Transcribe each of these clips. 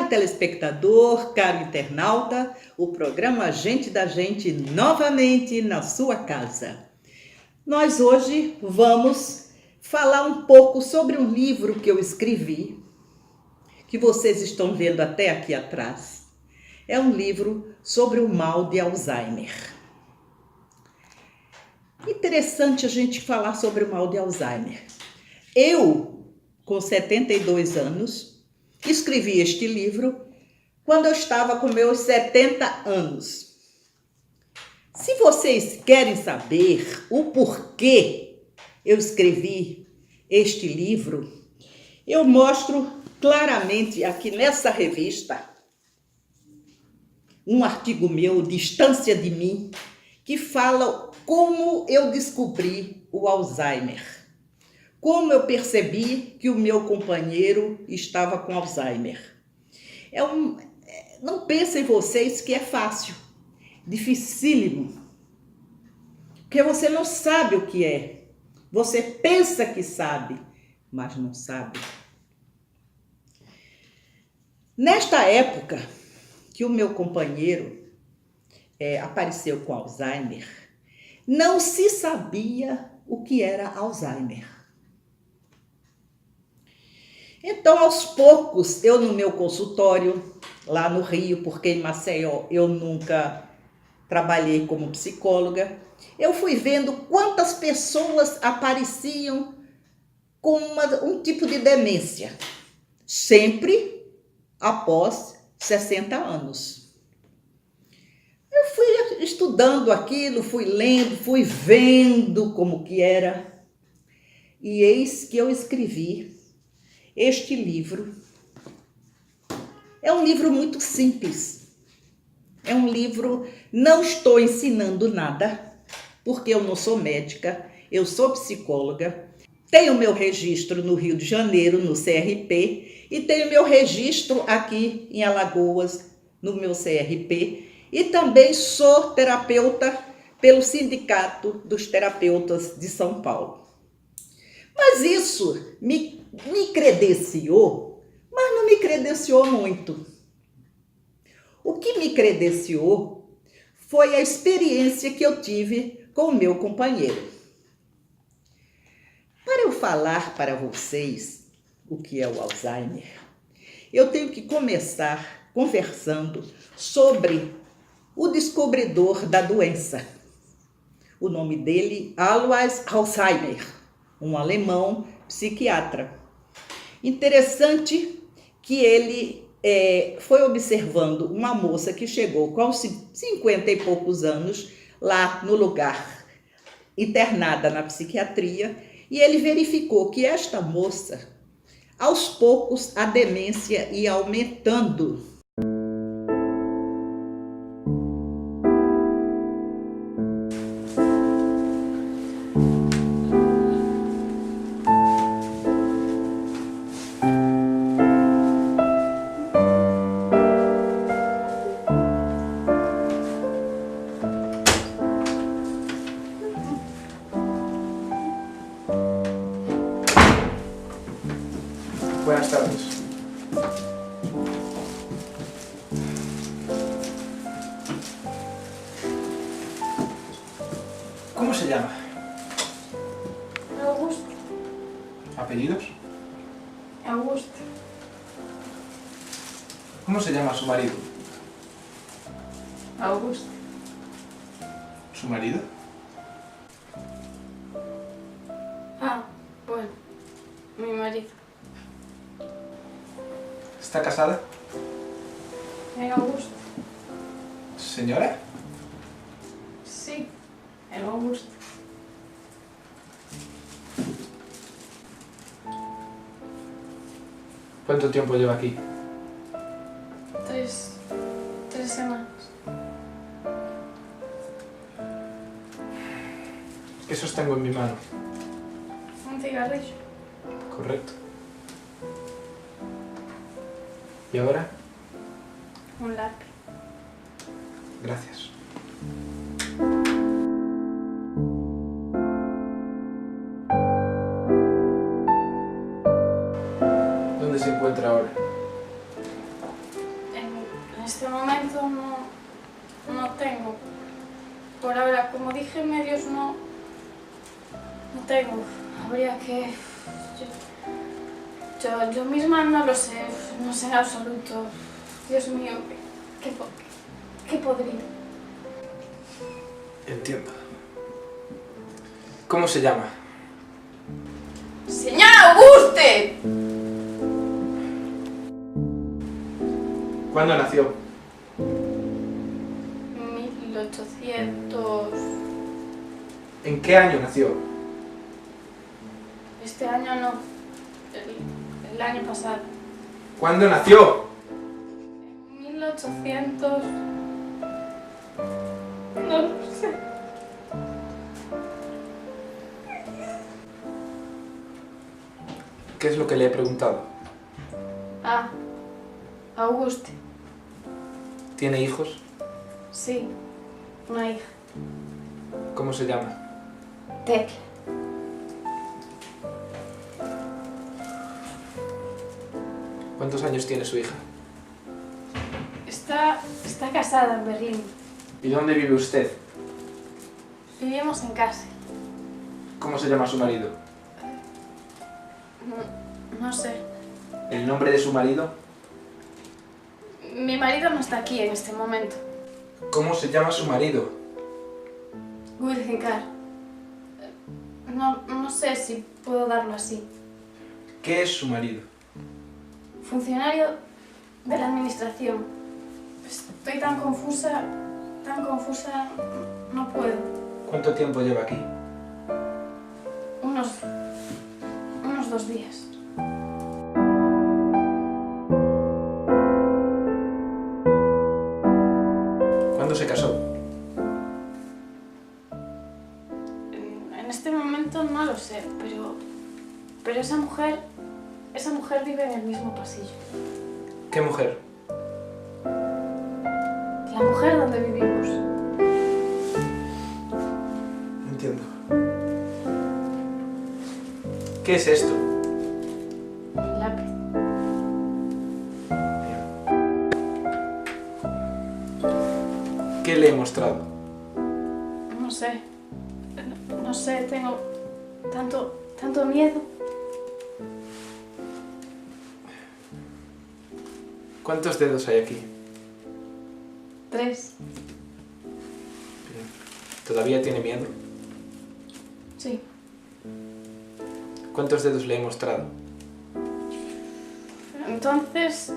telespectador, caro internauta, o programa Gente da Gente novamente na sua casa. Nós hoje vamos falar um pouco sobre um livro que eu escrevi, que vocês estão vendo até aqui atrás. É um livro sobre o mal de Alzheimer. Interessante a gente falar sobre o mal de Alzheimer. Eu, com 72 anos, escrevi este livro quando eu estava com meus 70 anos. Se vocês querem saber o porquê eu escrevi este livro, eu mostro claramente aqui nessa revista um artigo meu, Distância de Mim, que fala como eu descobri o Alzheimer. Como eu percebi que o meu companheiro estava com Alzheimer. Não pensem vocês que é fácil, dificílimo, porque você não sabe o que é. Você pensa que sabe, mas não sabe. Nesta época que o meu companheiro apareceu com Alzheimer, não se sabia o que era Alzheimer. Então, aos poucos, eu no meu consultório, lá no Rio, porque em Maceió eu nunca trabalhei como psicóloga, eu fui vendo quantas pessoas apareciam com um tipo de demência, sempre após 60 anos. Eu fui estudando aquilo, fui lendo, fui vendo como que era, e eis que eu escrevi este livro. É um livro muito simples. É um livro, não estou ensinando nada, porque eu não sou médica, eu sou psicóloga. Tenho meu registro no Rio de Janeiro, no CRP, e tenho meu registro aqui em Alagoas, no meu CRP, e também sou terapeuta pelo Sindicato dos Terapeutas de São Paulo. Mas isso me credenciou, mas não me credenciou muito. O que me credenciou foi a experiência que eu tive com o meu companheiro. Para eu falar para vocês o que é o Alzheimer, eu tenho que começar conversando sobre o descobridor da doença. O nome dele, Alois Alzheimer, um alemão psiquiatra. Interessante que ele foi observando uma moça que chegou com 50 e poucos anos lá no lugar, internada na psiquiatria, e ele verificou que esta moça, aos poucos, a demência ia aumentando. Buenas tardes. ¿Cómo se llama? Augusto. ¿Apellidos? Augusto. ¿Cómo se llama su marido? Augusto. ¿Su marido? Ah, bueno. Mi marido. ¿Está casada? ¿El Augusto? ¿Señora? Sí, el Augusto. ¿Cuánto tiempo lleva aquí? Tres semanas. ¿Qué sostengo en mi mano? Un cigarrillo. Correcto. ¿Y ahora? Un lápiz. Gracias. ¿Dónde se encuentra ahora? este momento no tengo. Por ahora, como dije, medios no tengo. Habría que... Yo misma no lo sé, no sé en absoluto. Dios mío, ¿qué podría? Entiendo. ¿Cómo se llama? ¡Señora Auguste! ¿Cuándo nació? 1800... ¿En qué año nació? Este año no. El año pasado. ¿Cuándo nació? 1800... No lo sé. ¿Qué es lo que le he preguntado? Ah, Auguste. ¿Tiene hijos? Sí, una hija. ¿Cómo se llama? Tecla. ¿Cuántos años tiene su hija? Está casada en Berlín. ¿Y dónde vive usted? Vivimos en casa. ¿Cómo se llama su marido? No sé. ¿El nombre de su marido? Mi marido no está aquí en este momento. ¿Cómo se llama su marido? Wilhinkar. No sé si puedo darlo así. ¿Qué es su marido? Funcionario de la administración. Estoy tan confusa, no puedo. ¿Cuánto tiempo lleva aquí? Unos 2 días. ¿Cuándo se casó? En este momento no lo sé, pero esa mujer vive en el mismo pasillo. ¿Qué mujer? La mujer donde vivimos. Entiendo. ¿Qué es esto? El lápiz. ¿Qué le he mostrado? No sé. No sé, tengo tanto miedo. ¿Cuántos dedos hay aquí? 3. ¿Todavía tiene miedo? Sí. ¿Cuántos dedos le he mostrado? Entonces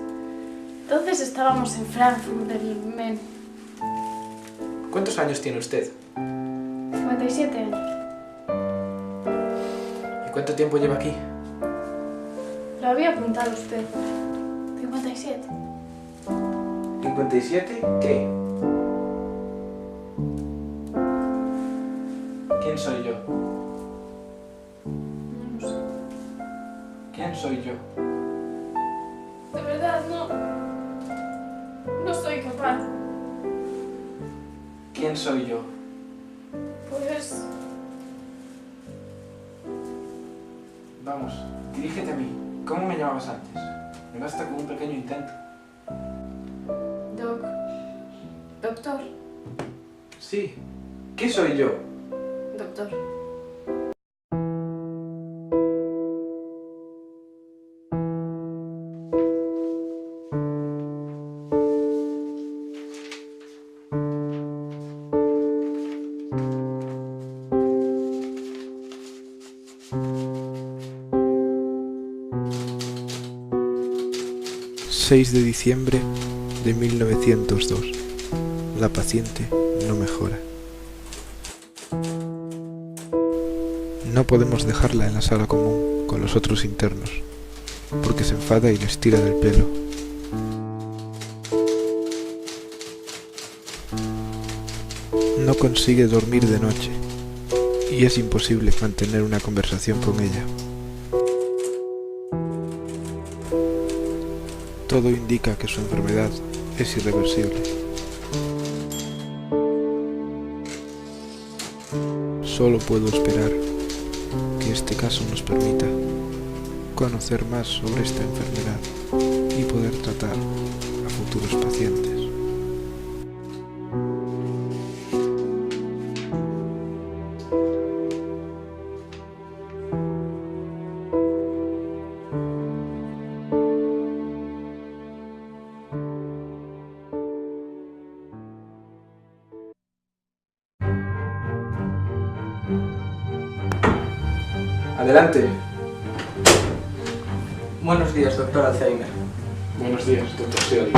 estábamos en Frankfurt del Main. ¿Cuántos años tiene usted? 57 años. ¿Y cuánto tiempo lleva aquí? Lo había apuntado usted. 57. ¿57? ¿Qué? ¿Quién soy yo? No lo sé. ¿Quién soy yo? De verdad, no soy capaz. ¿Quién soy yo? Pues... Vamos, dirígete a mí. ¿Cómo me llamabas antes? Me basta con un pequeño intento. Doctor. Sí. ¿Qué soy yo? Doctor. ...6 de diciembre de 1902... La paciente no mejora. No podemos dejarla en la sala común con los otros internos, porque se enfada y les tira del pelo. No consigue dormir de noche, y es imposible mantener una conversación con ella. Todo indica que su enfermedad es irreversible. Solo puedo esperar que este caso nos permita conocer más sobre esta enfermedad y poder tratar a futuros pacientes. Adelante. Buenos días, doctor Alzheimer. Buenos días, doctor Seoli.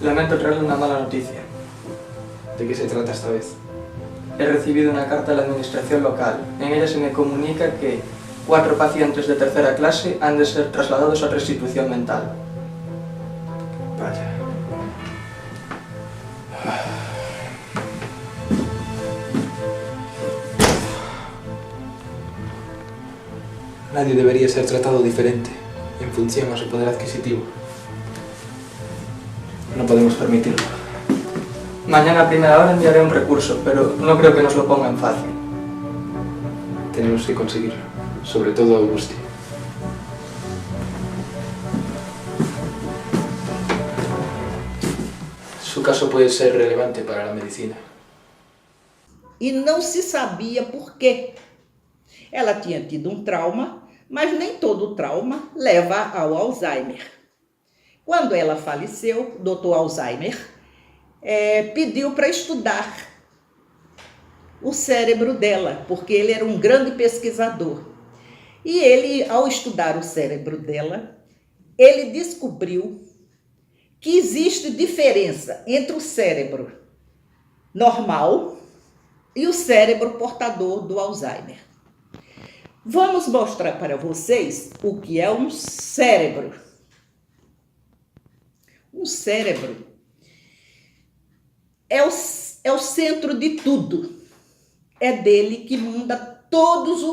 Lamento traerle una mala noticia. ¿De qué se trata esta vez? He recibido una carta de la administración local. En ella se me comunica que 4 pacientes de tercera clase han de ser trasladados a restitución mental. Vaya. Nadie debería ser tratado diferente en función a su poder adquisitivo. No podemos permitirlo. Mañana a primera hora enviaré un recurso, pero no creo que nos lo pongan fácil. Tenemos que conseguirlo, sobre todo Augusti. Su caso puede ser relevante para la medicina. E não se sabia por quê. Ela tinha tido um trauma, mas nem todo trauma leva ao Alzheimer. Quando ela faleceu, o Dr. Alzheimer pediu para estudar o cérebro dela, porque ele era um grande pesquisador. E ele, ao estudar o cérebro dela, ele descobriu que existe diferença entre o cérebro normal e o cérebro portador do Alzheimer. Vamos mostrar para vocês o que é um cérebro. Um cérebro é o centro de tudo. É dele que manda todos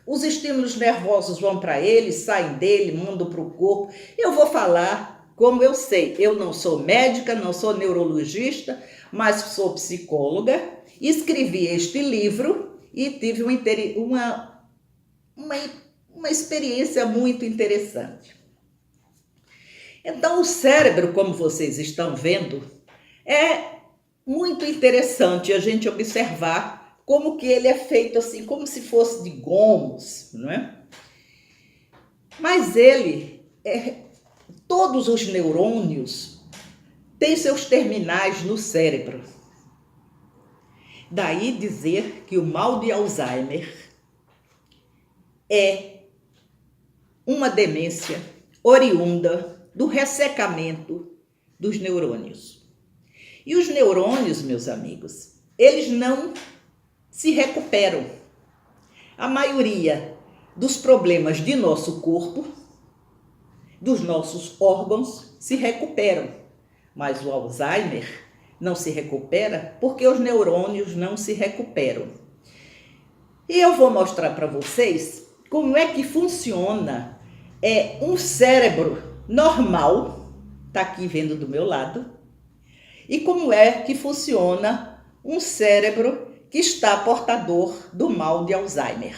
os estímulos nervosos vão para ele, saem dele, mandam para o corpo. Eu vou falar como eu sei. Eu não sou médica, não sou neurologista, mas sou psicóloga. Escrevi este livro e tive uma experiência muito interessante. Então, o cérebro, como vocês estão vendo, é muito interessante a gente observar como que ele é feito assim, como se fosse de gomos, não é? Mas todos os neurônios têm seus terminais no cérebro. Daí dizer que o mal de Alzheimer é uma demência oriunda do ressecamento dos neurônios. E os neurônios, meus amigos, eles não se recuperam. A maioria dos problemas de nosso corpo, dos nossos órgãos, se recuperam. Mas o Alzheimer não se recupera porque os neurônios não se recuperam. E eu vou mostrar para vocês como é que funciona um cérebro normal, está aqui vendo do meu lado, e como é que funciona um cérebro que está portador do mal de Alzheimer.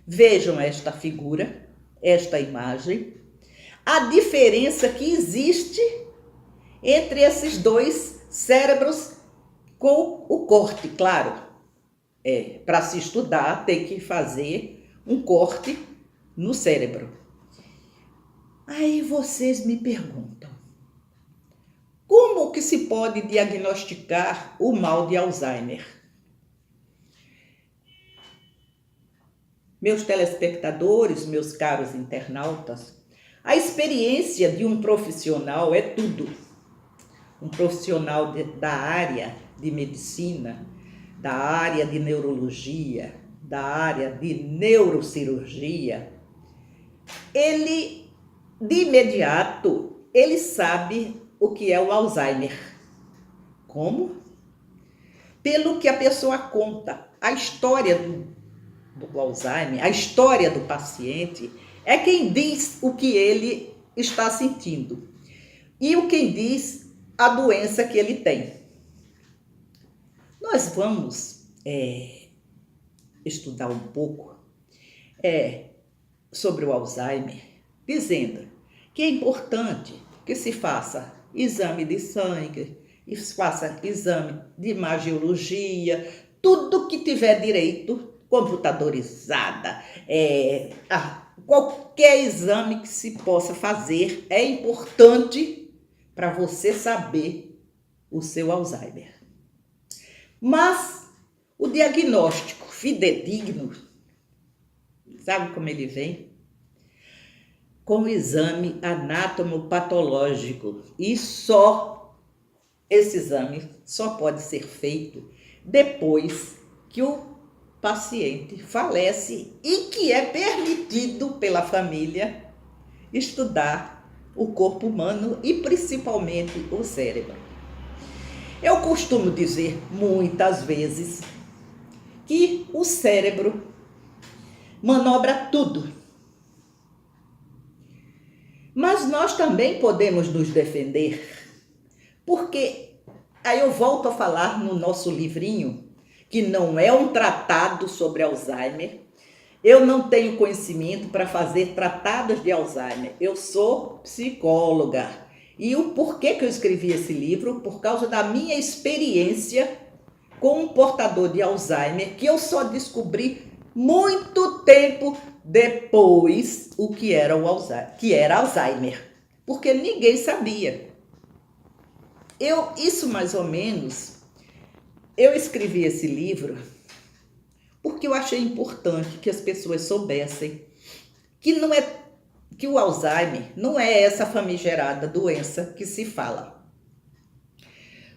Vejam esta figura, esta imagem, a diferença que existe entre esses dois cérebros com o corte, claro. Para se estudar, tem que fazer um corte no cérebro. Aí vocês me perguntam, como que se pode diagnosticar o mal de Alzheimer? Meus telespectadores, meus caros internautas, a experiência de um profissional é tudo. Um profissional da área de medicina, da área de neurologia, da área de neurocirurgia, ele, de imediato, ele sabe o que é o Alzheimer. Como? Pelo que a pessoa conta. A história do Alzheimer, a história do paciente, é quem diz o que ele está sentindo. E o quem diz a doença que ele tem. Nós vamos estudar um pouco sobre o Alzheimer, dizendo que é importante que se faça exame de sangue, e se faça exame de imagiologia, tudo que tiver direito, computadorizada, qualquer exame que se possa fazer é importante para você saber o seu Alzheimer. Mas O diagnóstico fidedigno, sabe como ele vem? Com o exame anatomopatológico. E só esse exame só pode ser feito depois que o paciente falece e que é permitido pela família estudar o corpo humano e principalmente o cérebro. Eu costumo dizer muitas vezes que o cérebro manobra tudo. Mas nós também podemos nos defender, porque aí eu volto a falar no nosso livrinho, que não é um tratado sobre Alzheimer. Eu não tenho conhecimento para fazer tratados de Alzheimer. Eu sou psicóloga. E o porquê que eu escrevi esse livro? Por causa da minha experiência com um portador de Alzheimer, que eu só descobri muito tempo depois o que era Alzheimer, porque ninguém sabia. Isso mais ou menos, eu escrevi esse livro porque eu achei importante que as pessoas soubessem que o Alzheimer não é essa famigerada doença que se fala.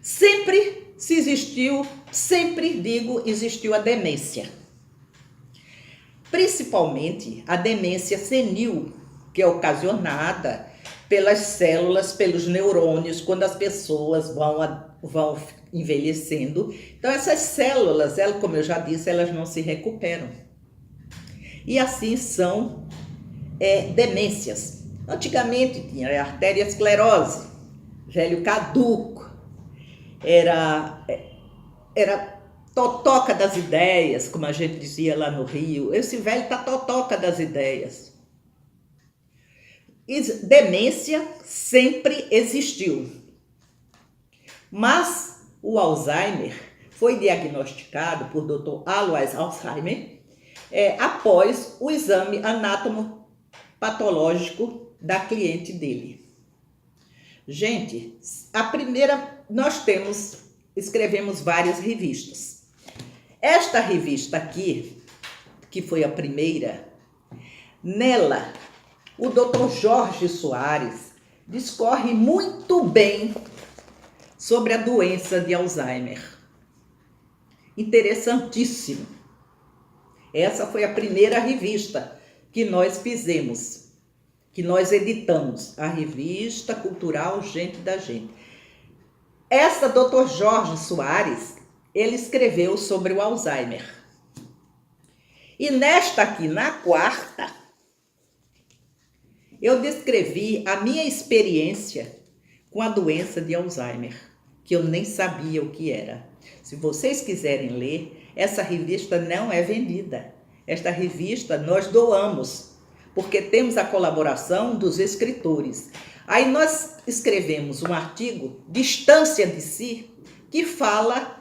Sempre existiu a demência. Principalmente a demência senil, que é ocasionada pelas células, pelos neurônios, quando as pessoas vão envelhecendo. Então essas células, como eu já disse, elas não se recuperam. E assim são demências. Antigamente tinha arteriosclerose, velho caduco, era totoca das ideias, como a gente dizia lá no Rio. Esse velho tá totoca das ideias. Demência sempre existiu. Mas o Alzheimer foi diagnosticado por Dr. Alois Alzheimer após o exame anatomopatológico da cliente dele. Gente, nós escrevemos várias revistas. Esta revista aqui, que foi a primeira, nela, o Dr. Jorge Soares discorre muito bem sobre a doença de Alzheimer. Interessantíssimo. Essa foi a primeira revista que nós fizemos, que nós editamos, a Revista Cultural Gente da Gente. Essa Dr. Jorge Soares, ele escreveu sobre o Alzheimer. E nesta aqui, na quarta, eu descrevi a minha experiência com a doença de Alzheimer, que eu nem sabia o que era. Se vocês quiserem ler, essa revista não é vendida. Esta revista nós doamos, porque temos a colaboração dos escritores. Aí nós escrevemos um artigo, Distância de Si, que fala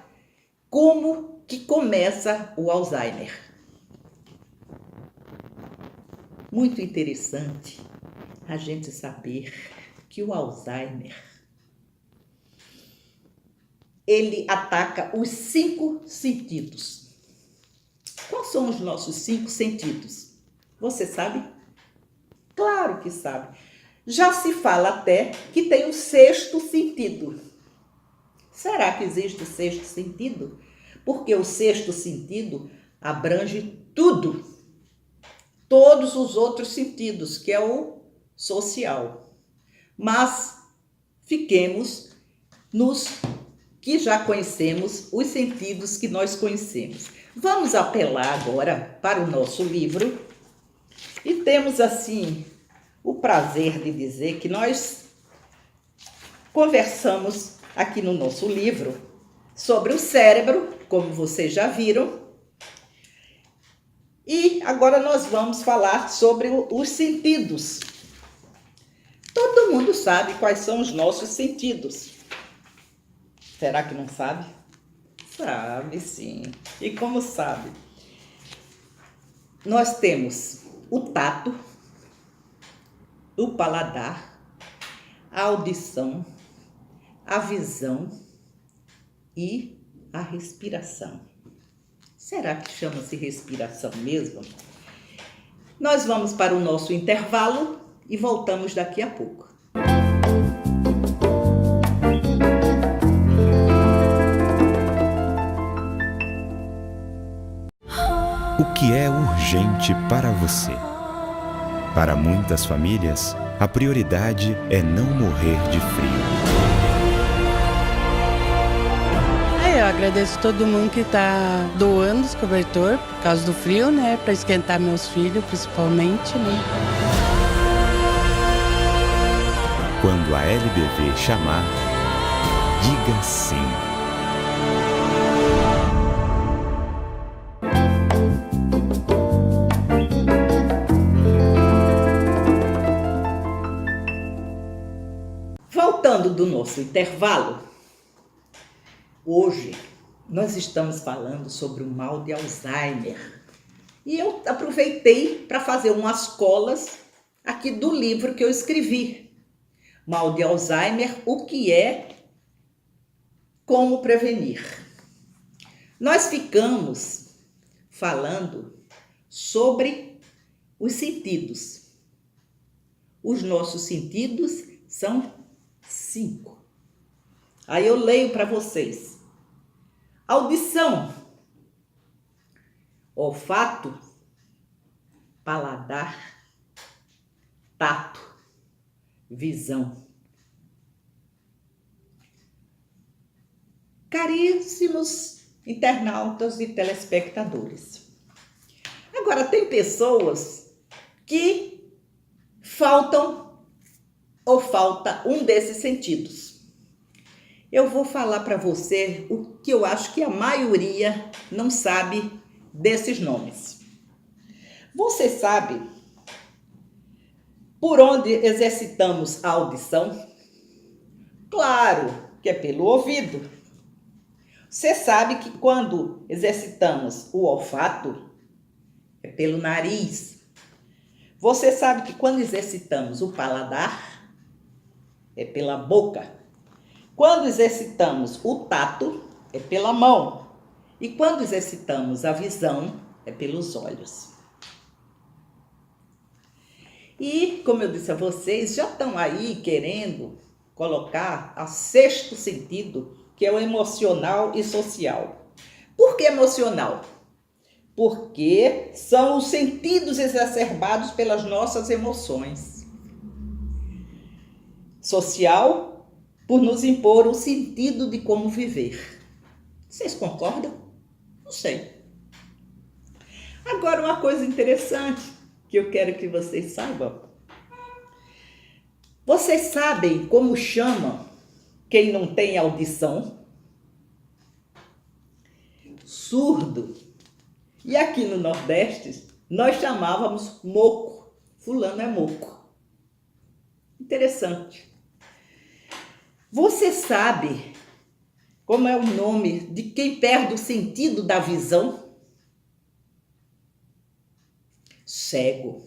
como que começa o Alzheimer. Muito interessante a gente saber que o Alzheimer, ele ataca os 5 sentidos. Quais são os nossos 5 sentidos? Você sabe? Claro que sabe. Já se fala até que tem o 6º sentido. Será que existe o 6º sentido? Porque o 6º sentido abrange tudo. Todos os outros sentidos, que é o social. Mas fiquemos nos que já conhecemos, os sentidos que nós conhecemos. Vamos apelar agora para o nosso livro. E temos assim o prazer de dizer que nós conversamos aqui no nosso livro sobre o cérebro, como vocês já viram. E agora nós vamos falar sobre os sentidos. Todo mundo sabe quais são os nossos sentidos. Será que não sabe? Sabe, sim. E como sabe? Nós temos o tato, o paladar, a audição, a visão e a respiração. Será que chama-se respiração mesmo? Nós vamos para o nosso intervalo e voltamos daqui a pouco. O que é urgente para você? Para muitas famílias, a prioridade é não morrer de frio. Eu agradeço todo mundo que está doando os cobertor por causa do frio, né? Para esquentar meus filhos, principalmente, né? Quando a LBV chamar, diga sim. Voltando do nosso intervalo, hoje nós estamos falando sobre o mal de Alzheimer. E eu aproveitei para fazer umas colas aqui do livro que eu escrevi. Mal de Alzheimer, o que é, como prevenir. Nós ficamos falando sobre os sentidos. Os nossos sentidos são 5. Aí eu leio para vocês. Audição, olfato, paladar, tato, visão. Caríssimos internautas e telespectadores. Agora, tem pessoas que falta um desses sentidos. Eu vou falar para você o que eu acho que a maioria não sabe desses nomes. Você sabe por onde exercitamos a audição? Claro que é pelo ouvido. Você sabe que quando exercitamos o olfato, é pelo nariz. Você sabe que quando exercitamos o paladar, é pela boca. Quando exercitamos o tato, é pela mão. E quando exercitamos a visão, é pelos olhos. E, como eu disse a vocês, já estão aí querendo colocar o sexto sentido, que é o emocional e social. Por que emocional? Porque são os sentidos exacerbados pelas nossas emoções. Social, por nos impor o sentido de como viver. Vocês concordam? Não sei. Agora, uma coisa interessante que eu quero que vocês saibam. Vocês sabem como chamam quem não tem audição? Surdo. E aqui no Nordeste, nós chamávamos moco. Fulano é moco. Interessante. Você sabe como é o nome de quem perde o sentido da visão? Cego.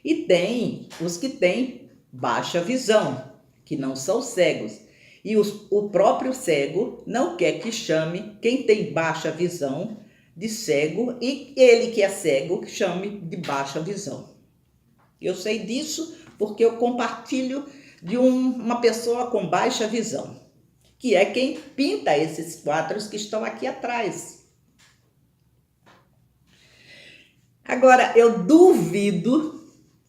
E tem os que têm baixa visão, que não são cegos. E o próprio cego não quer que chame quem tem baixa visão de cego e ele que é cego que chame de baixa visão. Eu sei disso porque eu compartilho de uma pessoa com baixa visão, que é quem pinta esses quadros que estão aqui atrás. Agora, eu duvido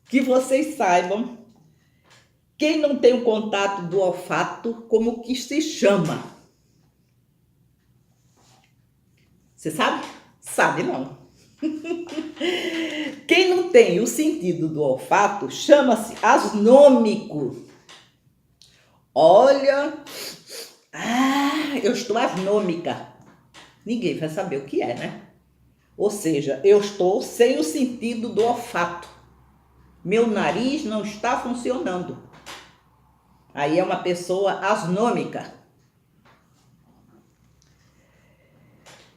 que vocês saibam quem não tem o contato do olfato, como que se chama. Você sabe? Sabe não. Quem não tem o sentido do olfato chama-se asnômico. Olha, eu estou asnômica. Ninguém vai saber o que é, né? Ou seja, eu estou sem o sentido do olfato. Meu nariz não está funcionando. Aí é uma pessoa asnômica.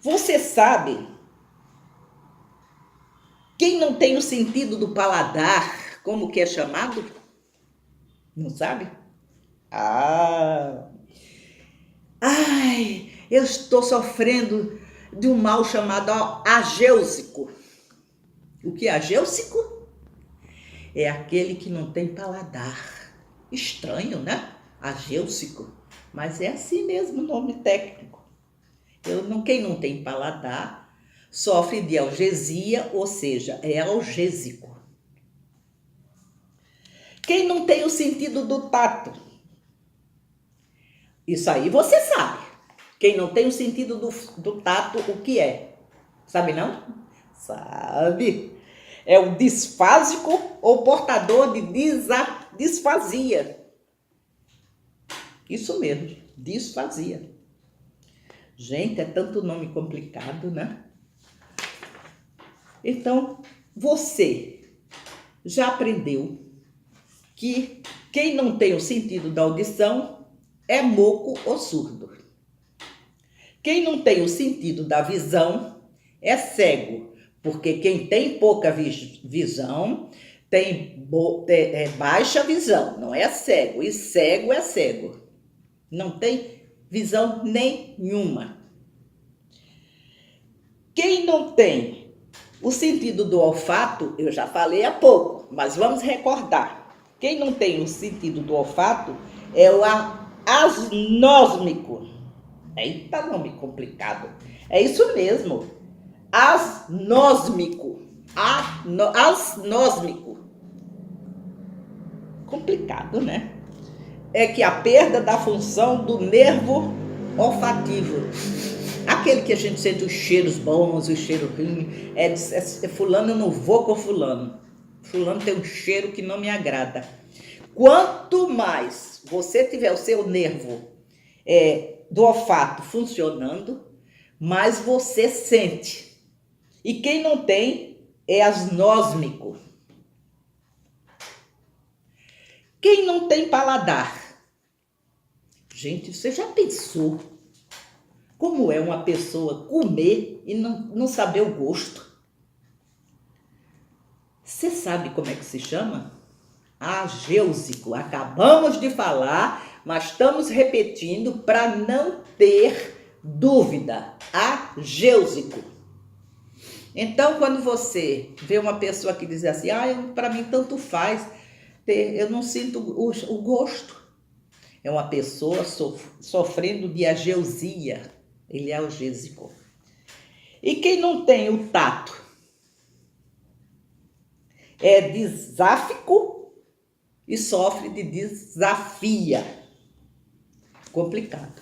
Você sabe quem não tem o sentido do paladar, como que é chamado? Não sabe? Ai, eu estou sofrendo de um mal chamado agêusico. O que é agêusico? É aquele que não tem paladar. Estranho, né? Agêusico. Mas é assim mesmo o nome técnico. Quem não tem paladar sofre de algesia, ou seja, é algésico. Quem não tem o sentido do tato? Isso aí você sabe. Quem não tem o sentido do tato, o que é? Sabe não? Sabe. É o disfásico ou portador de disfasia. Isso mesmo, disfasia. Gente, é tanto nome complicado, né? Então, você já aprendeu que quem não tem o sentido da audição é moco ou surdo. Quem não tem o sentido da visão é cego, porque quem tem pouca visão tem baixa visão, não é cego, e cego é cego. Não tem visão nenhuma. Quem não tem o sentido do olfato, eu já falei há pouco, mas vamos recordar. Quem não tem o sentido do olfato é o asnósmico. Eita, nome complicado. É isso mesmo. Asnósmico. Asnósmico. Complicado, né? É que a perda da função do nervo olfativo. Aquele que a gente sente os cheiros bons, os cheiros ruins. Fulano, eu não vou com fulano. Fulano tem um cheiro que não me agrada. Quanto mais você tiver o seu nervo do olfato funcionando, mais você sente. E quem não tem é asnósmico. Quem não tem paladar? Gente, você já pensou como é uma pessoa comer e não saber o gosto? Você sabe como é que se chama? Agêusico. Acabamos de falar, mas estamos repetindo para não ter dúvida. Agêusico. Então, quando você vê uma pessoa que diz assim, para mim tanto faz, eu não sinto o gosto. É uma pessoa sofrendo de ageusia. Ele é algésico. E quem não tem o tato é disáfico e sofre de disafia. Complicado.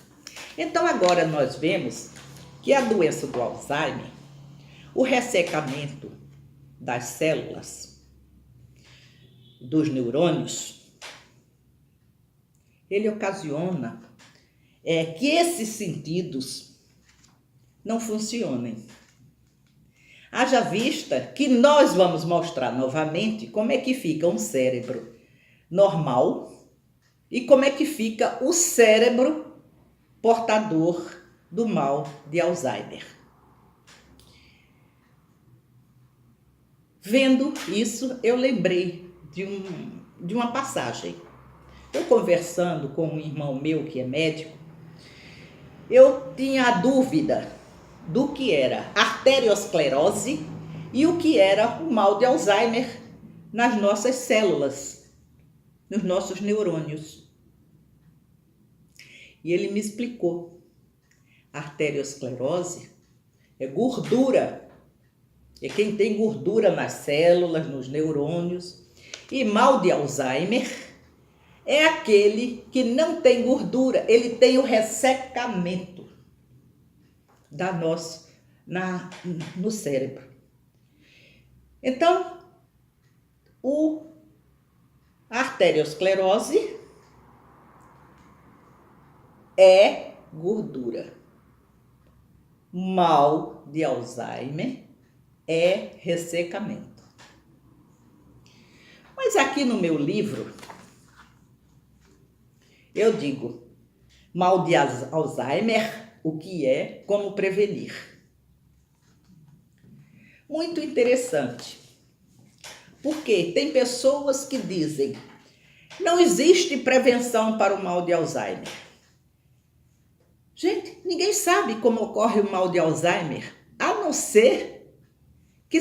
Então agora nós vemos que a doença do Alzheimer, o ressecamento das células, dos neurônios, ele ocasiona que esses sentidos não funcionem. Haja vista que nós vamos mostrar novamente como é que fica um cérebro normal e como é que fica o cérebro portador do mal de Alzheimer. Vendo isso, eu lembrei de uma passagem. Eu conversando com um irmão meu que é médico, eu tinha a dúvida do que era arteriosclerose e o que era o mal de Alzheimer nas nossas células, nos nossos neurônios. E ele me explicou. Arteriosclerose é gordura. É quem tem gordura nas células, nos neurônios. E mal de Alzheimer é aquele que não tem gordura, ele tem o ressecamento no cérebro. Então, a arteriosclerose é gordura. Mal de Alzheimer é ressecamento. Mas aqui no meu livro, eu digo, mal de Alzheimer, o que é, como prevenir. Muito interessante, porque tem pessoas que dizem, não existe prevenção para o mal de Alzheimer. Gente, Ninguém sabe como ocorre o mal de Alzheimer, a não ser que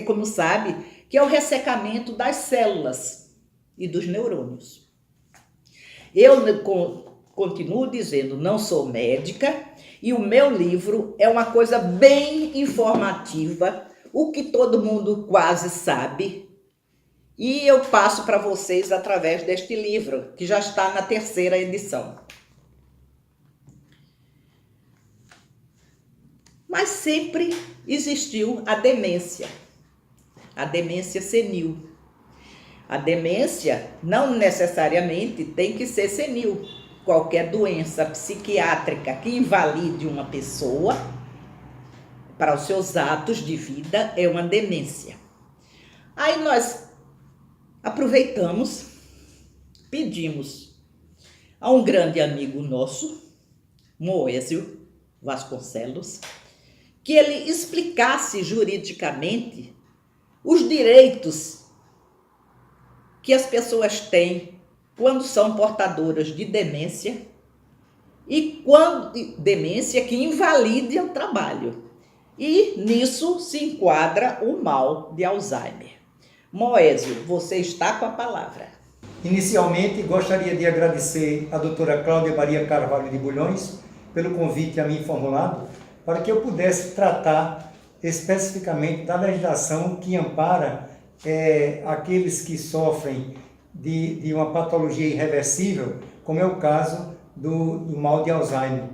como sabe, que é o ressecamento das células e dos neurônios. Eu continuo dizendo, não sou médica, e o meu livro é uma coisa bem informativa, o que todo mundo quase sabe, e eu passo para vocês através deste livro, que já está na 3ª edição. Mas sempre existiu a demência senil. A demência não necessariamente tem que ser senil. Qualquer doença psiquiátrica que invalide uma pessoa para os seus atos de vida é uma demência. Aí nós aproveitamos, pedimos a um grande amigo nosso, Moésio Vasconcelos, que ele explicasse juridicamente os direitos que as pessoas têm quando são portadoras de demência e quando demência que invalide o trabalho. E nisso se enquadra o mal de Alzheimer. Moésio, você está com a palavra. Inicialmente, gostaria de agradecer à doutora Cláudia Maria Carvalho de Bulhões pelo convite a mim formulado, para que eu pudesse tratar especificamente da legislação que ampara aqueles que sofrem de uma patologia irreversível, como é o caso do mal de Alzheimer.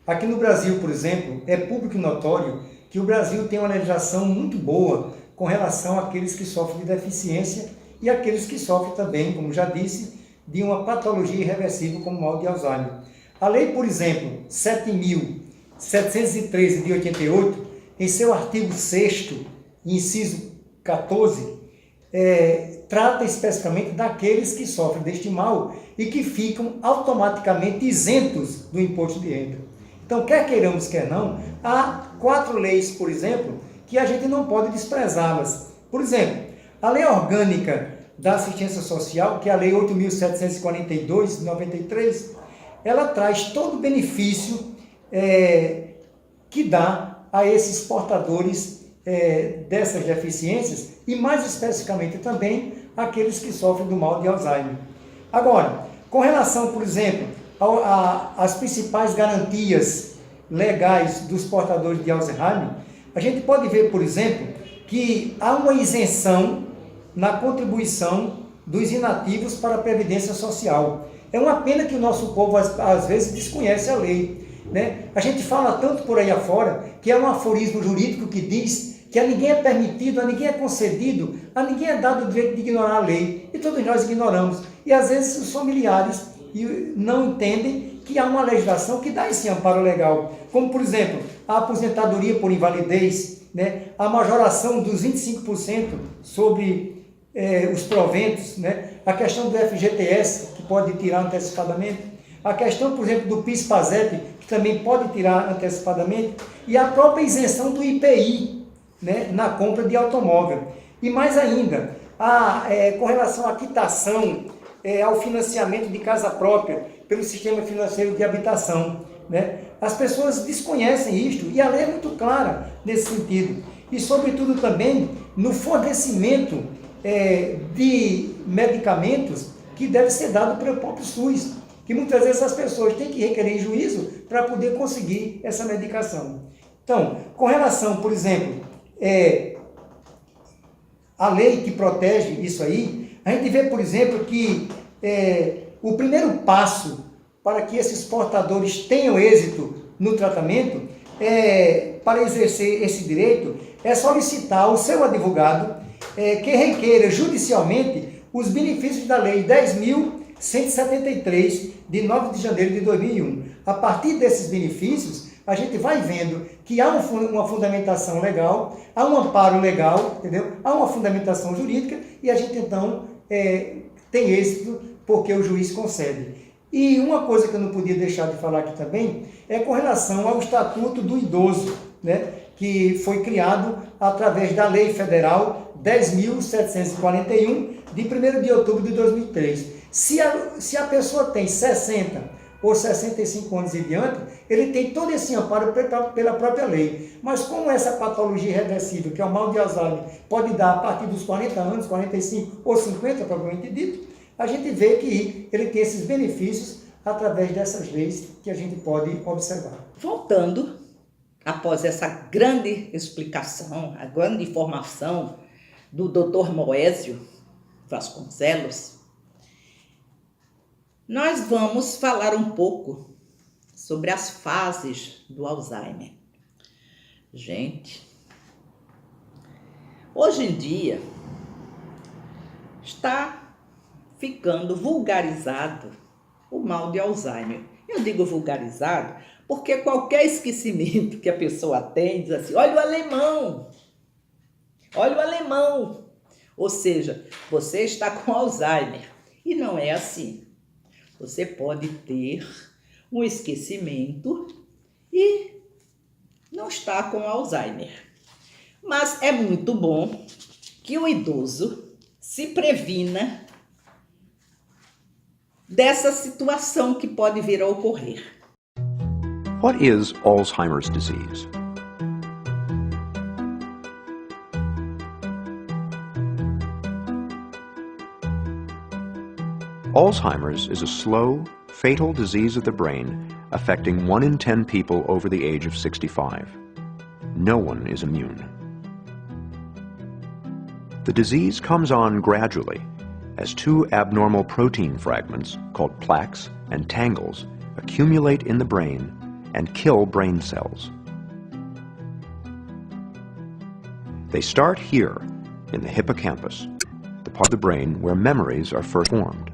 Aqui no Brasil, por exemplo, é público e notório que o Brasil tem uma legislação muito boa com relação àqueles que sofrem de deficiência e aqueles que sofrem também, como já disse, de uma patologia irreversível como o mal de Alzheimer. A lei, por exemplo, 7.713 de 88, em seu artigo 6º, inciso 14, trata especificamente daqueles que sofrem deste mal e que ficam automaticamente isentos do imposto de renda. Então, quer queiramos, quer não, há 4 leis, por exemplo, que a gente não pode desprezá-las. Por exemplo, a Lei Orgânica da Assistência Social, que é a Lei 8.742, de 93, ela traz todo o benefício que dá a esses portadores dessas deficiências e, mais especificamente também, aqueles que sofrem do mal de Alzheimer. Agora, com relação, por exemplo, às principais garantias legais dos portadores de Alzheimer, a gente pode ver, por exemplo, que há uma isenção na contribuição dos inativos para a Previdência Social. É uma pena que o nosso povo, às vezes, desconhece a lei, né? A gente fala tanto por aí afora que é um aforismo jurídico que diz que a ninguém é permitido, a ninguém é concedido, a ninguém é dado o direito de ignorar a lei. E todos nós ignoramos. E, às vezes, os familiares não entendem que há uma legislação que dá esse amparo legal. Como, por exemplo, a aposentadoria por invalidez, né? A majoração dos 25% sobre os proventos, né? A questão do FGTS, que pode tirar antecipadamente, a questão, por exemplo, do PIS/PASEP, que também pode tirar antecipadamente, e a própria isenção do IPI, né? Na compra de automóvel. E mais ainda, com relação à quitação, ao financiamento de casa própria pelo sistema financeiro de habitação, né? As pessoas desconhecem isto e a lei é muito clara nesse sentido. E, sobretudo, também no fornecimento de medicamentos que deve ser dado pelo próprio SUS, que muitas vezes as pessoas têm que requerer em juízo para poder conseguir essa medicação. Então, com relação, por exemplo, a lei que protege isso aí, a gente vê, por exemplo, que o primeiro passo para que esses portadores tenham êxito no tratamento, para exercer esse direito, é solicitar ao seu advogado que requeira judicialmente os benefícios da Lei 10.173, de 9 de janeiro de 2001. A partir desses benefícios, a gente vai vendo que há uma fundamentação legal, há um amparo legal, entendeu? Há uma fundamentação jurídica e a gente, então, tem êxito porque o juiz concede. E uma coisa que eu não podia deixar de falar aqui também é com relação ao Estatuto do Idoso, né? Que foi criado através da Lei Federal 10.741, de 1º de outubro de 2003. Se a pessoa tem 60 ou 65 anos e diante, ele tem todo esse amparo pela própria lei. Mas como essa patologia regressiva, que é o mal de Alzheimer, pode dar a partir dos 40 anos, 45 ou 50, provavelmente dito, a gente vê que ele tem esses benefícios através dessas leis que a gente pode observar. Voltando, após essa grande explicação, a grande informação do Dr. Moésio Vasconcelos, nós vamos falar um pouco sobre as fases do Alzheimer. Gente, hoje em dia está ficando vulgarizado o mal de Alzheimer. Eu digo vulgarizado porque qualquer esquecimento que a pessoa tem, diz assim, olha o alemão, olha o alemão. Ou seja, você está com Alzheimer. E não é assim. Você pode ter um esquecimento e não está com Alzheimer. Mas é muito bom que o idoso se previna dessa situação que pode vir a ocorrer. What is Alzheimer's disease? Alzheimer's is a slow, fatal disease of the brain affecting 1 in 10 people over the age of 65. No one is immune. The disease comes on gradually as 2 abnormal protein fragments called plaques and tangles accumulate in the brain and kill brain cells. They start here in the hippocampus, the part of the brain where memories are first formed.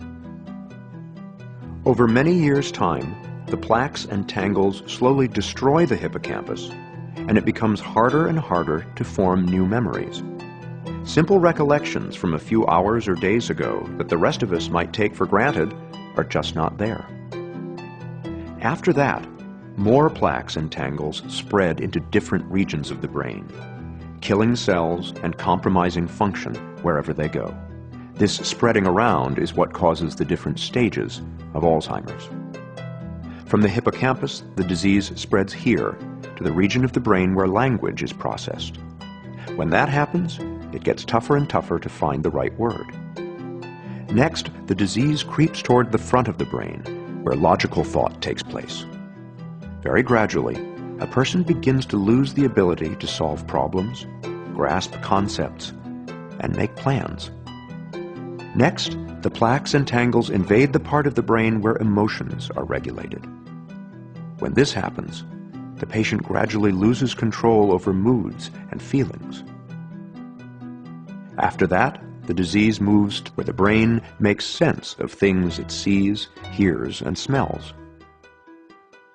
Over many years' time, the plaques and tangles slowly destroy the hippocampus, and it becomes harder and harder to form new memories. Simple recollections from a few hours or days ago that the rest of us might take for granted are just not there. After that, more plaques and tangles spread into different regions of the brain, killing cells and compromising function wherever they go. This spreading around is what causes the different stages of Alzheimer's. From the hippocampus, the disease spreads here to the region of the brain where language is processed. When that happens, it gets tougher and tougher to find the right word. Next, the disease creeps toward the front of the brain, where logical thought takes place. Very gradually, a person begins to lose the ability to solve problems, grasp concepts, and make plans. Next, the plaques and tangles invade the part of the brain where emotions are regulated. When this happens, the patient gradually loses control over moods and feelings. After that, the disease moves to where the brain makes sense of things it sees, hears, and smells.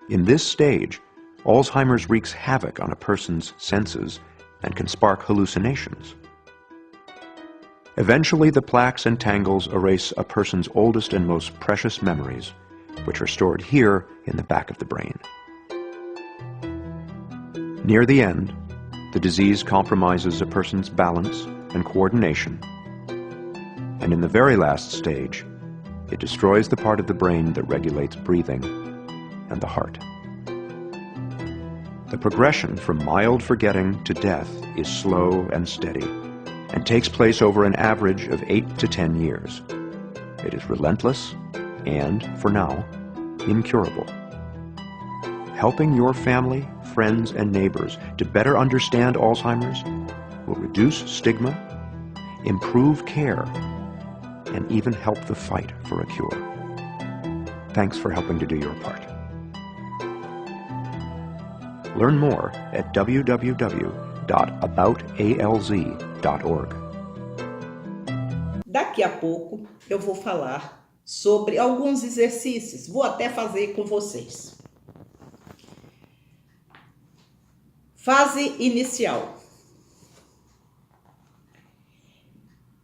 In this stage, Alzheimer's wreaks havoc on a person's senses and can spark hallucinations. Eventually, the plaques and tangles erase a person's oldest and most precious memories, which are stored here in the back of the brain. Near the end, the disease compromises a person's balance and coordination. And in the very last stage, it destroys the part of the brain that regulates breathing and the heart. The progression from mild forgetting to death is slow and steady, and takes place over an average of 8 to 10 years. It is relentless and, for now, incurable. Helping your family, friends, and neighbors to better understand Alzheimer's will reduce stigma, improve care, and even help the fight for a cure. Thanks for helping to do your part. Learn more at www.aboutalz.org. Daqui a pouco eu vou falar sobre alguns exercícios. Vou até fazer com vocês. Fase inicial.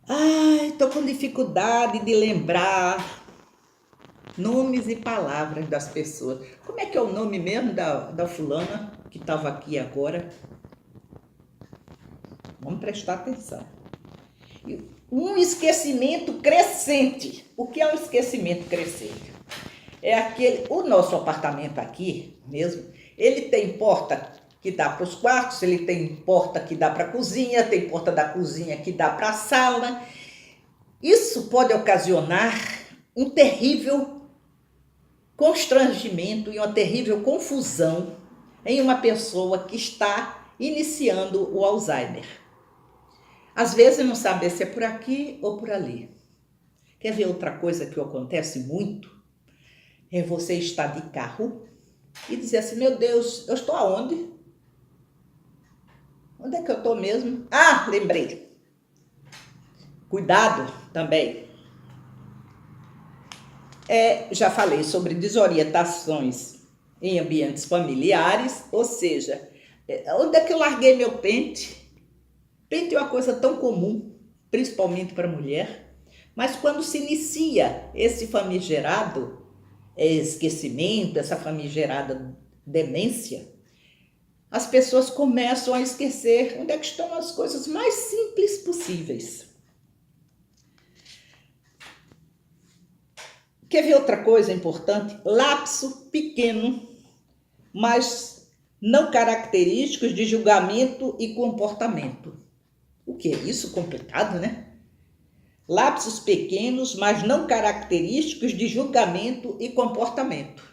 Ai, tô com dificuldade de lembrar nomes e palavras das pessoas. Como é que é o nome mesmo da fulana que estava aqui agora? Vamos prestar atenção. um esquecimento crescente. O que é um esquecimento crescente? É aquele, o nosso apartamento aqui mesmo, ele tem porta que dá para os quartos, ele tem porta que dá para a cozinha, tem porta da cozinha que dá para a sala. Isso pode ocasionar um terrível constrangimento e uma terrível confusão em uma pessoa que está iniciando o Alzheimer. Às vezes não sabe se é por aqui ou por ali. Quer ver outra coisa que acontece muito? É você estar de carro e dizer assim, meu Deus, eu estou aonde? Onde é que eu estou mesmo? Ah, lembrei. Cuidado também. Já falei sobre desorientações em ambientes familiares, ou seja, onde é que eu larguei meu pente? Pente é uma coisa tão comum, principalmente para a mulher, mas quando se inicia esse famigerado esquecimento, essa famigerada demência, as pessoas começam a esquecer onde é que estão as coisas mais simples possíveis. Quer ver outra coisa importante? Lapso pequeno, mas não característicos de julgamento e comportamento. O que é isso? Complicado, né? Lapsos pequenos, mas não característicos de julgamento e comportamento.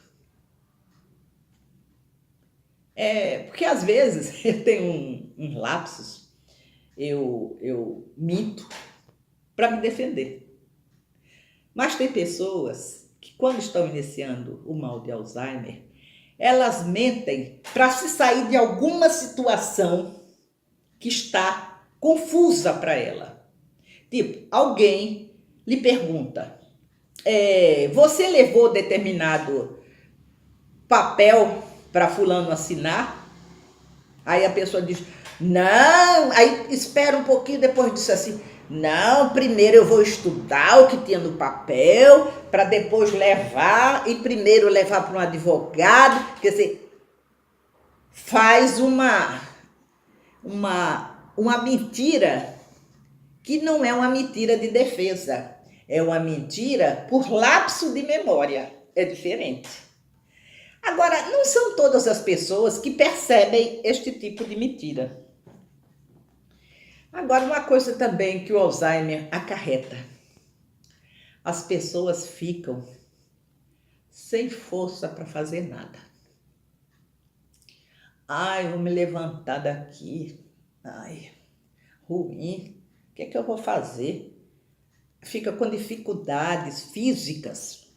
Porque às vezes eu tenho uns lapsos, eu minto para me defender. Mas tem pessoas que, quando estão iniciando o mal de Alzheimer, elas mentem para se sair de alguma situação que está confusa para ela. Tipo, alguém lhe pergunta, você levou determinado papel para fulano assinar? Aí a pessoa diz, não, aí espera um pouquinho, depois diz assim, não, primeiro eu vou estudar o que tinha no papel, para depois levar, e primeiro levar para um advogado. Quer dizer, faz uma mentira que não é uma mentira de defesa, é uma mentira por lapso de memória, é diferente. Agora, não são todas as pessoas que percebem este tipo de mentira. Agora, uma coisa também que o Alzheimer acarreta. As pessoas ficam sem força para fazer nada. Ai, vou me levantar daqui. Ai, ruim. O que é que eu vou fazer? Fica com dificuldades físicas.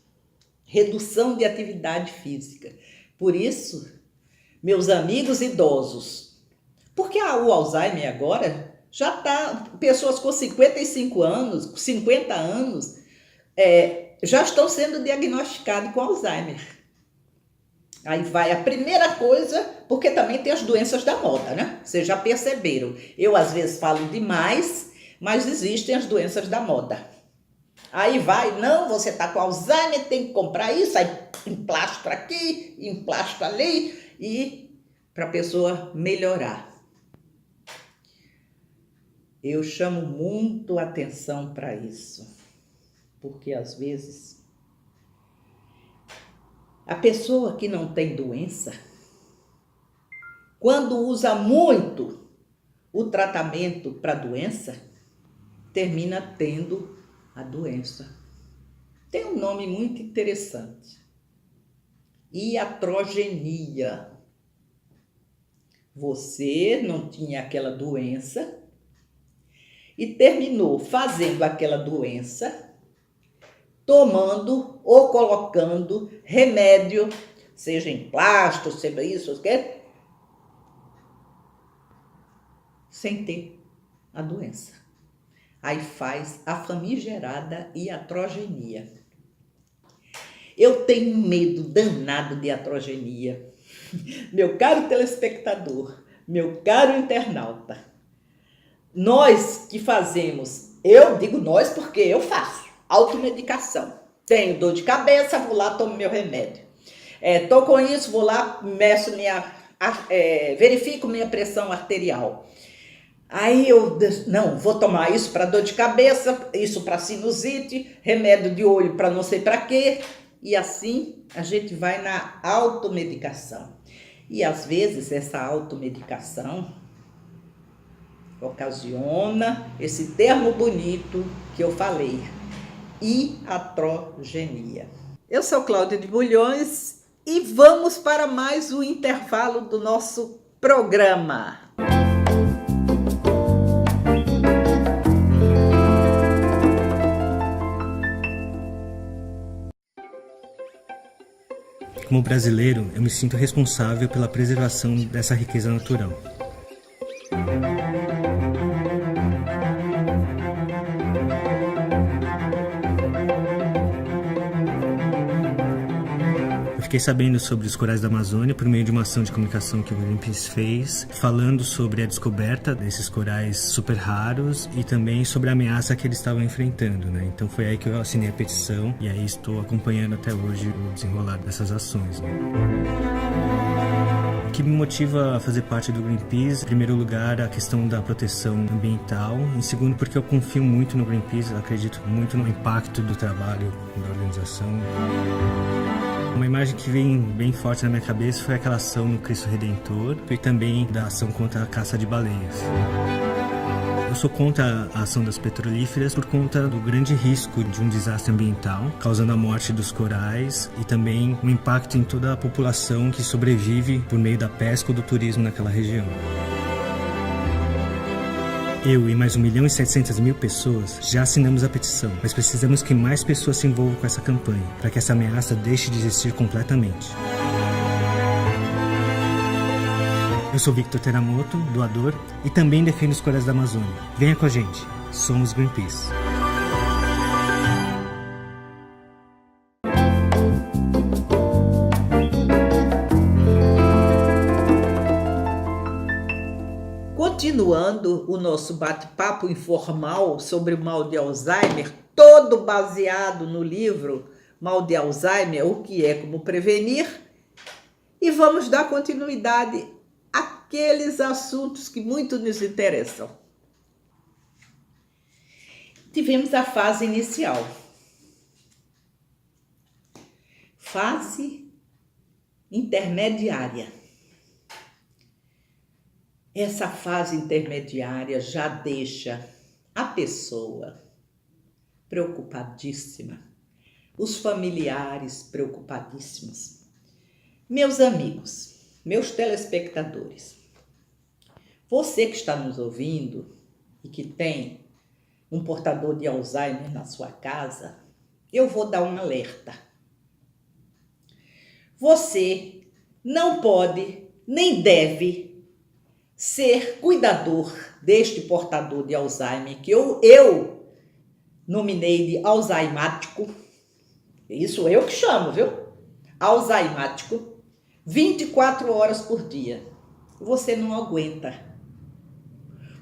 Redução de atividade física. Por isso, meus amigos idosos, porque o Alzheimer agora já está, pessoas com 55 anos, 50 anos, já estão sendo diagnosticados com Alzheimer. Aí vai a primeira coisa, porque também tem as doenças da moda, né? Vocês já perceberam. Eu às vezes falo demais, mas existem as doenças da moda. Aí vai, não, você está com Alzheimer, tem que comprar isso, aí emplastro aqui, emplastro ali, e para a pessoa melhorar. Eu chamo muito atenção para isso, porque às vezes a pessoa que não tem doença, quando usa muito o tratamento para a doença, termina tendo a doença. Tem um nome muito interessante. Iatrogenia. Você não tinha aquela doença e terminou fazendo aquela doença, tomando ou colocando remédio, seja em plástico, seja isso, sem ter a doença. Aí faz a famigerada iatrogenia. Eu tenho um medo danado de iatrogenia. Meu caro telespectador, meu caro internauta, nós que fazemos, eu digo nós porque eu faço, automedicação. Tenho dor de cabeça, vou lá, tomo meu remédio. Tô com isso, vou lá, meço verifico minha pressão arterial. Aí não, vou tomar isso para dor de cabeça, isso para sinusite, remédio de olho para não sei para quê. E assim a gente vai na automedicação. E às vezes essa automedicação ocasiona esse termo bonito que eu falei, iatrogenia. Eu sou Cláudia de Bulhões e vamos para mais um intervalo do nosso programa. Como brasileiro, eu me sinto responsável pela preservação dessa riqueza natural. Fiquei sabendo sobre os corais da Amazônia por meio de uma ação de comunicação que o Greenpeace fez, falando sobre a descoberta desses corais super raros e também sobre a ameaça que eles estavam enfrentando, né? Então foi aí que eu assinei a petição e aí estou acompanhando até hoje o desenrolar dessas ações, né? O que me motiva a fazer parte do Greenpeace, em primeiro lugar, a questão da proteção ambiental, em segundo, porque eu confio muito no Greenpeace, acredito muito no impacto do trabalho da organização. Uma imagem que vem bem forte na minha cabeça foi aquela ação no Cristo Redentor e também da ação contra a caça de baleias. Eu sou contra a ação das petrolíferas por conta do grande risco de um desastre ambiental, causando a morte dos corais e também um impacto em toda a população que sobrevive por meio da pesca ou do turismo naquela região. Eu e mais 1.700.000 pessoas já assinamos a petição, mas precisamos que mais pessoas se envolvam com essa campanha, para que essa ameaça deixe de existir completamente. Eu sou Victor Teramoto, doador, e também defendo os corais da Amazônia. Venha com a gente, somos Greenpeace. Continuando o nosso bate-papo informal sobre o mal de Alzheimer, todo baseado no livro Mal de Alzheimer, o que é, como prevenir, e vamos dar continuidade àqueles assuntos que muito nos interessam. Tivemos a fase inicial. Fase intermediária. Essa fase intermediária já deixa a pessoa preocupadíssima, os familiares preocupadíssimos. Meus amigos, meus telespectadores, você que está nos ouvindo e que tem um portador de Alzheimer na sua casa, eu vou dar um alerta. Você não pode nem deve ser cuidador deste portador de Alzheimer, que eu nominei de alzheimático, isso eu que chamo, viu? Alzheimático, 24 horas por dia. Você não aguenta.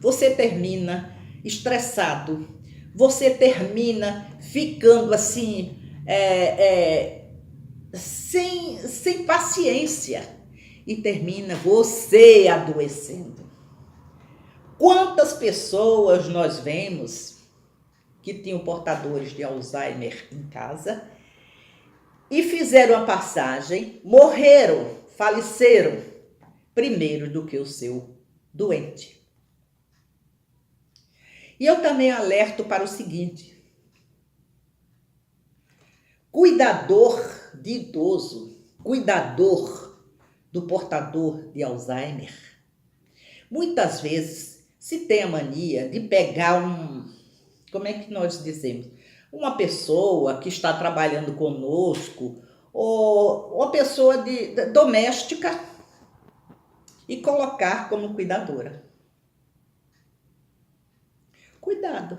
Você termina estressado, você termina ficando assim, sem paciência. E termina você adoecendo. Quantas pessoas nós vemos que tinham portadores de Alzheimer em casa e fizeram a passagem, morreram, faleceram, primeiro do que o seu doente. E eu também alerto para o seguinte: cuidador de idoso, cuidador do portador de Alzheimer, muitas vezes se tem a mania de pegar como é que nós dizemos, uma pessoa que está trabalhando conosco, ou uma pessoa doméstica, e colocar como cuidadora. Cuidado.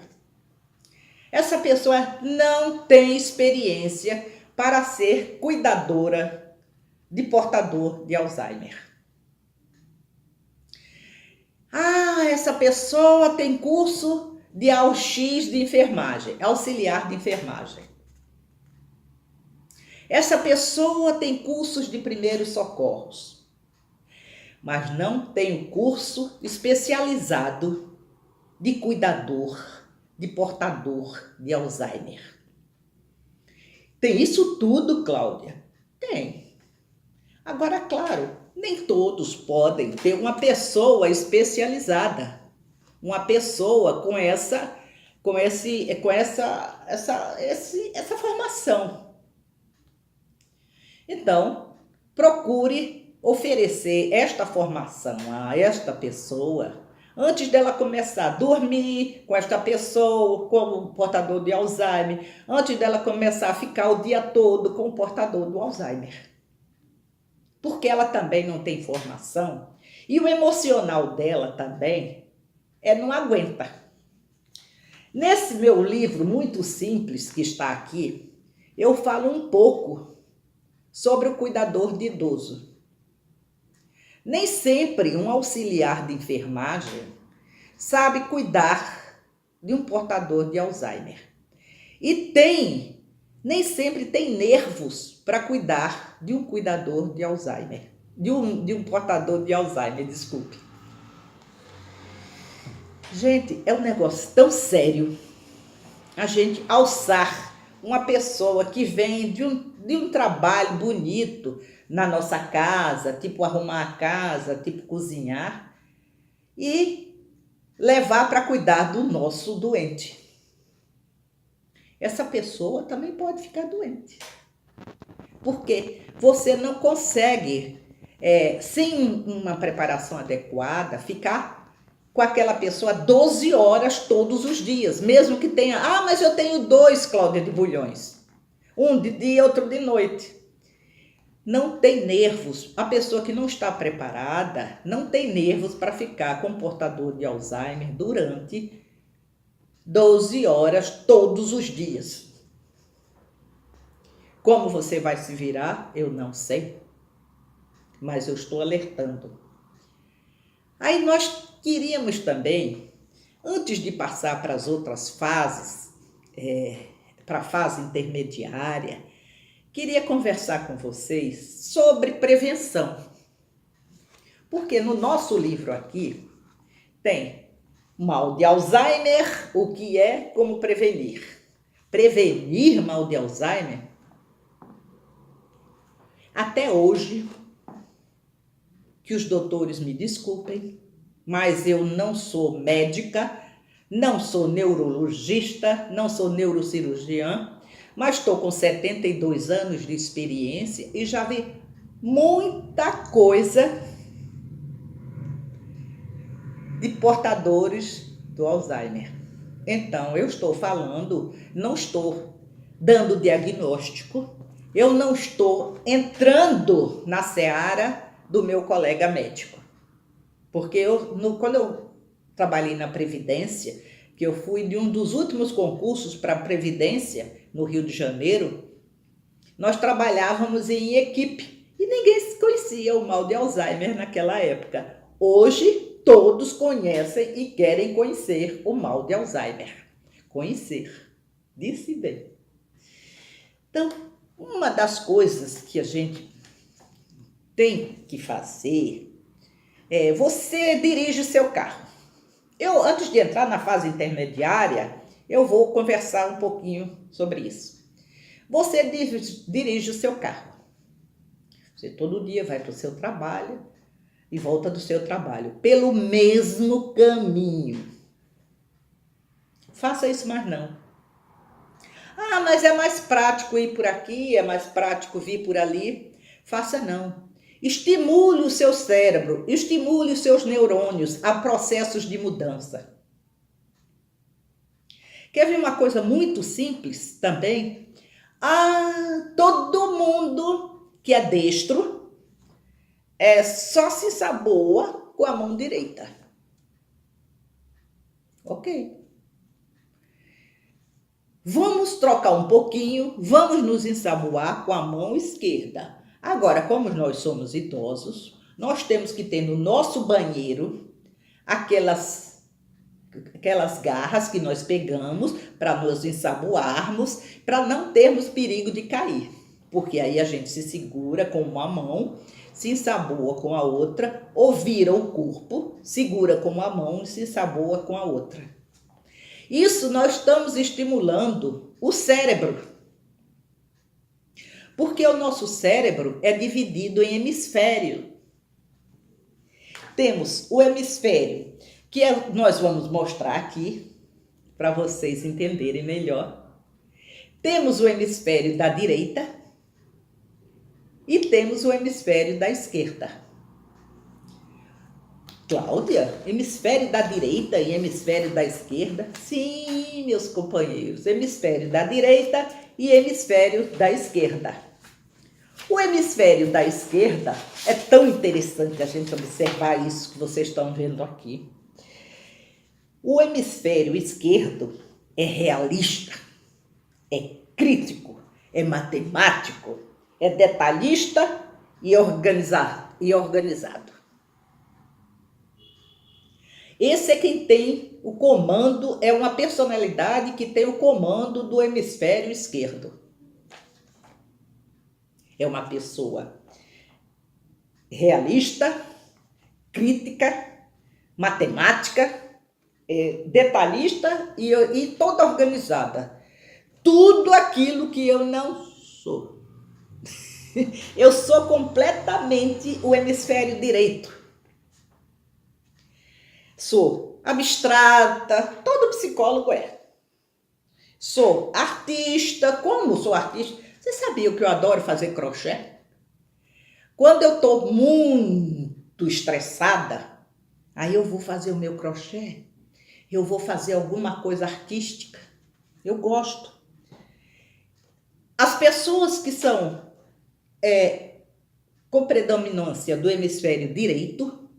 Essa pessoa não tem experiência para ser cuidadora de portador de Alzheimer. Essa pessoa tem curso de AUX de enfermagem, auxiliar de enfermagem. Essa pessoa tem cursos de primeiros socorros, mas não tem um curso especializado de cuidador, de portador de Alzheimer. Tem isso tudo, Cláudia? Tem. Agora, claro, nem todos podem ter uma pessoa especializada, uma pessoa com essa formação. Então, procure oferecer esta formação a esta pessoa antes dela começar a dormir com esta pessoa como portador de Alzheimer, antes dela começar a ficar o dia todo com o portador do Alzheimer. Porque ela também não tem formação e o emocional dela também não aguenta. Nesse meu livro muito simples que está aqui, eu falo um pouco sobre o cuidador de idoso. Nem sempre um auxiliar de enfermagem sabe cuidar de um portador de Alzheimer. E nem sempre tem nervos para cuidar de um cuidador de Alzheimer. De um portador de Alzheimer, desculpe. Gente, é um negócio tão sério a gente alçar uma pessoa que vem de um trabalho bonito na nossa casa, tipo arrumar a casa, tipo cozinhar, e levar para cuidar do nosso doente. Essa pessoa também pode ficar doente. Porque você não consegue, sem uma preparação adequada, ficar com aquela pessoa 12 horas todos os dias, mesmo que tenha, mas eu tenho 2, Cláudia, de bulhões, um de dia e outro de noite. Não tem nervos, a pessoa que não está preparada não tem nervos para ficar com portador de Alzheimer durante 12 horas todos os dias. Como você vai se virar, eu não sei, mas eu estou alertando. Aí nós queríamos também, antes de passar para as outras fases, para a fase intermediária, queria conversar com vocês sobre prevenção. Porque no nosso livro aqui tem mal de Alzheimer, o que é, como prevenir. Prevenir mal de Alzheimer? Até hoje, que os doutores me desculpem, mas eu não sou médica, não sou neurologista, não sou neurocirurgiã, mas estou com 72 anos de experiência e já vi muita coisa de portadores do Alzheimer. Então, eu estou falando, não estou dando diagnóstico, eu não estou entrando na seara do meu colega médico. Porque quando eu trabalhei na Previdência, que eu fui de um dos últimos concursos para a Previdência, no Rio de Janeiro, nós trabalhávamos em equipe e ninguém conhecia o mal de Alzheimer naquela época. Hoje, todos conhecem e querem conhecer o mal de Alzheimer. Conhecer, disse bem. Então, uma das coisas que a gente tem que fazer você dirige o seu carro. Antes de entrar na fase intermediária, eu vou conversar um pouquinho sobre isso. Você dirige o seu carro. Você todo dia vai para o seu trabalho e volta do seu trabalho pelo mesmo caminho. Faça isso mais não. Mas é mais prático ir por aqui, é mais prático vir por ali. Faça não. Estimule o seu cérebro, estimule os seus neurônios a processos de mudança. Quer ver uma coisa muito simples também? Todo mundo que é destro só se ensaboa com a mão direita. Ok. Vamos trocar um pouquinho, vamos nos ensaboar com a mão esquerda. Agora, como nós somos idosos, nós temos que ter no nosso banheiro aquelas garras que nós pegamos para nos ensaboarmos, para não termos perigo de cair. Porque aí a gente se segura com uma mão, se ensaboa com a outra, ou vira o corpo, segura com uma mão e se ensaboa com a outra. Isso nós estamos estimulando o cérebro. Porque o nosso cérebro é dividido em hemisfério. Temos o hemisfério, que nós vamos mostrar aqui, para vocês entenderem melhor. Temos o hemisfério da direita e temos o hemisfério da esquerda. Cláudia, hemisfério da direita e hemisfério da esquerda? Sim, meus companheiros, hemisfério da direita e hemisfério da esquerda. O hemisfério da esquerda é tão interessante a gente observar isso que vocês estão vendo aqui. O hemisfério esquerdo é realista, é crítico, é matemático, é detalhista e organizado. Esse é quem tem o comando, é uma personalidade que tem o comando do hemisfério esquerdo. É uma pessoa realista, crítica, matemática, detalhista e toda organizada. Tudo aquilo que eu não sou. Eu sou completamente o hemisfério direito. Sou abstrata, todo psicólogo é. Sou artista, como sou artista? Você sabia que eu adoro fazer crochê? Quando eu estou muito estressada, aí eu vou fazer o meu crochê, eu vou fazer alguma coisa artística. Eu gosto. As pessoas que são com predominância do hemisfério direito,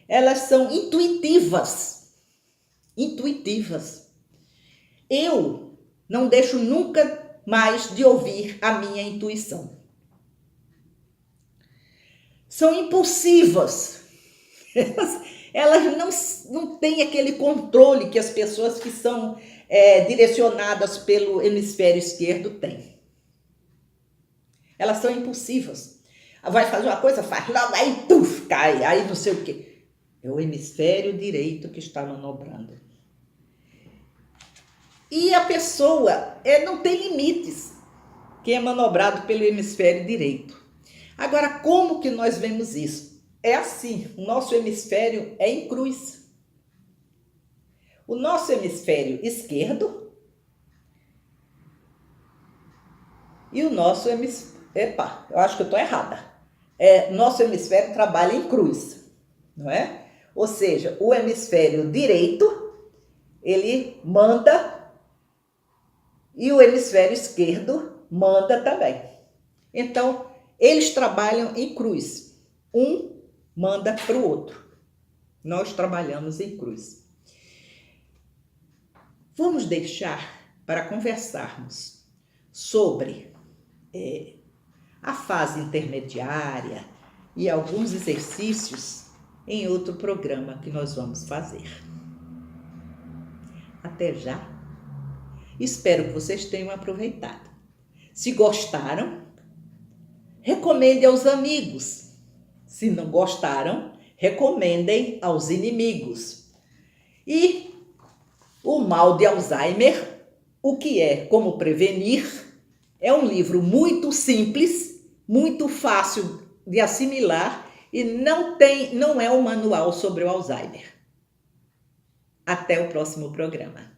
elas são intuitivas. Intuitivas. Eu não deixo nunca mais de ouvir a minha intuição. São impulsivas. Elas não têm aquele controle que as pessoas que são direcionadas pelo hemisfério esquerdo têm. Elas são impulsivas. Vai fazer uma coisa, faz logo, aí cai, aí não sei o quê. É o hemisfério direito que está manobrando. E a pessoa não tem limites, que é manobrado pelo hemisfério direito. Agora, como que nós vemos isso? É assim, o nosso hemisfério é em cruz. O nosso hemisfério esquerdo e o nosso hemisfério... Epa, eu acho que eu estou errada. Nosso hemisfério trabalha em cruz, não é? Ou seja, o hemisfério direito, ele manda... E o hemisfério esquerdo manda também. Então, eles trabalham em cruz. Um manda para o outro. Nós trabalhamos em cruz. Vamos deixar para conversarmos sobre a fase intermediária e alguns exercícios em outro programa que nós vamos fazer. Até já. Espero que vocês tenham aproveitado. Se gostaram, recomende aos amigos. Se não gostaram, recomendem aos inimigos. E o mal de Alzheimer, o que é, como prevenir, é um livro muito simples, muito fácil de assimilar e não é um manual sobre o Alzheimer. Até o próximo programa.